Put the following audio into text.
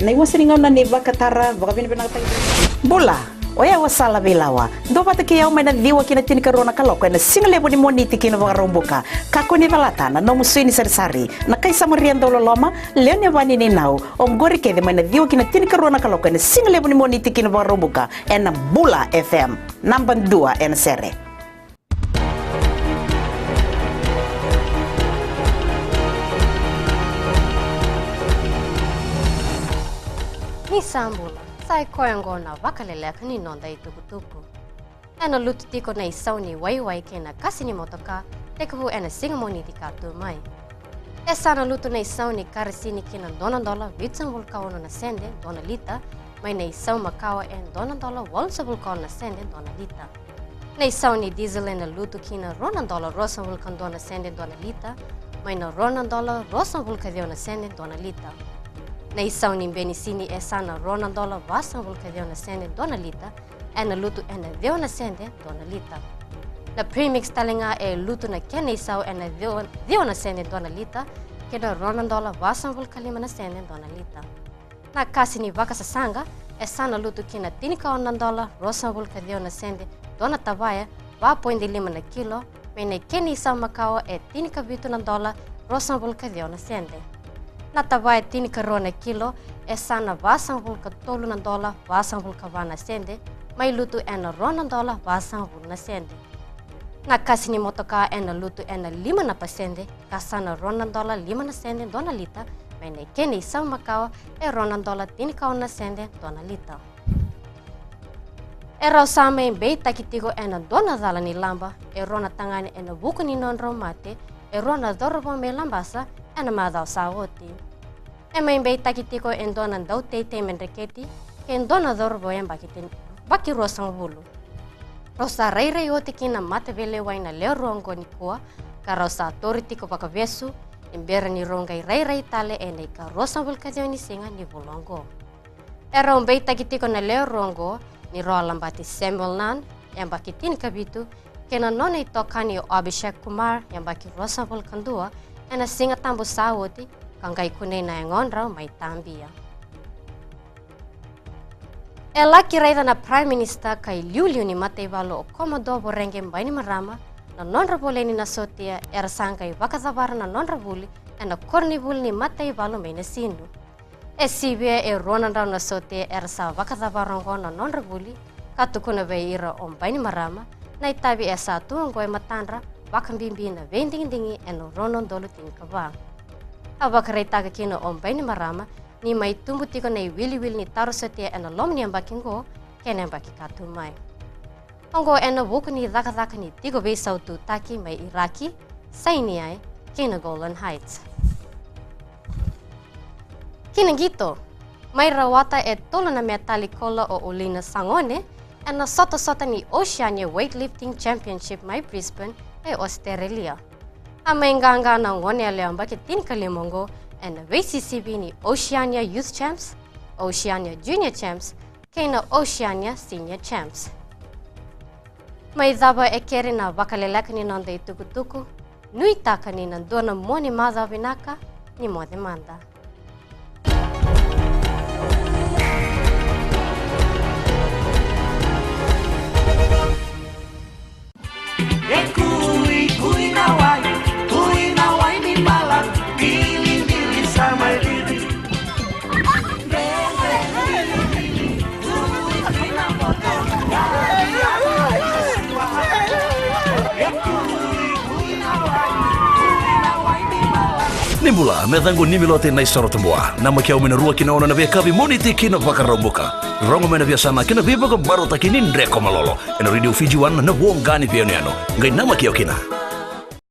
Na iwasiringa na ni vakatara vakavina bola oya wasala bilawa ndo pataki yao mai na diwa kina tini karona kaloko na single boni moniti kina vakaromboka kako ni valatana no musini sari na kaisa mariando loloma leone vani ni nau omgori kede mai na diwa kina tini karona kaloko na single boni moniti kina vakaromboka na Bula FM number 2 en sere. Ni sambula, sai koyango na vakaleleka ni nonda i tukutuku. Ena lutu tiko na isau ni waiwai ke na kasi ni motoka, tekuhu ena singamoni di katu mai. E sana lutu na isau ni karisini kina $1 vitsan vulkaono na sende $1, mai na isau makawa en $1 walsa vulkaono na sende $1. Na isau ni diesel ena lutu kina $1 rosa vulkan na sende $1, mai na $1 rosa vulkadio na sende $1. Na isau ni benisini e sana $1 vasa vulkadio na sende $1, ena lutu ena deo na sende $1. Na premix talinga e lutu na kena isau ena deo na sende $1, kena $1 vasa vulkalima na sende $1. Na kasi ni vaka sasanga e sana lutu kina tinika $1 rosa vulkadio na sende $1 tavaya $1.5 na kilo, mene kena isau makawa e tinika vitu na $1 rosa vulkadio na sende. Na tavaya tinika rona kilo e sana vasang vulka tolu na $1 vasang vulka vana sende, mai lutu ena $1 vasang vul na sende. Na kasi ni motoka ena lutu ena 5%, kasana $1 5 na sende $1, mai ne kene isau makawa e $1 tinika na sende $1. E rau sama e bei takitigo ena $1 ni lamba, e rona tangani ena buku ni non mate, e rona dorobo me lambasa, ena madau sawoti. E mai bei takitiko en dona dau teite mendreketi, ke en dona dorobo en baki rosang vulu. Rosa rei oti kina mate vele waina leo rongo ni kua, ka rosa toritiko baka vesu, en bera ni rongai rei tale ene ka rosang vulkadio ni singa ni vulongo. E rau bei takitiko na leo rongo, ni roa lambati Samuel Nan, en baki tini kabitu, kena nona itokani o Abhishek Kumar, en baki rosang vulkandua, ena singa tambo sawoti, kangai kunei na ngonrau mai tambia. E laki raida na Prime Minister kai liuliu ni matei valo o komodo borenge mbaini marama, na nonra boleni na sotia era sangai vakazavara na nonra vuli, ena korni vuli ni matei valo mai na sindu. E sibia e ronanrau na sotia era sa vakazavarongo na nonra vuli, katukuna vei ira o mbaini marama, na itabi e sa tuango e matandra, vakambimbi na vending-dingi eno ronon dolu tinkava. Avakarai taga kina o mbaini marama, ni mai tumbu tiko na wili ni taro sotia ena lomni ambakingo, kena ambaki katu mai. Ongo ena wuku ni dhaka ni tiko vei sautu taki mai Iraki, saini ai, kina Golden Heights. Kina gito, mai rawata e tolo na metali kola o ulina sangone, ena sota ni Oceania Weightlifting Championship mai Brisbane e Australia. Amainganga na ngone ale ambaki tin kalimongo and VCCB ni Oceania Youth Champs, Oceania Junior Champs, kena Oceania Senior Champs. Mai dhaba e kere na vakaleleka ni nonda i tukutuku, nui taka ni nandona moni madha vinaka ni mode manda. Nimbula medango nimilote na isoro tambua nama kia umena rua kina ona na via kavi moniti kina vakaromboka rongo mena via sana kina viva ko baro takini ndreko malolo ena radio Fiji 1 na wongani pioniano ngai nama kia kina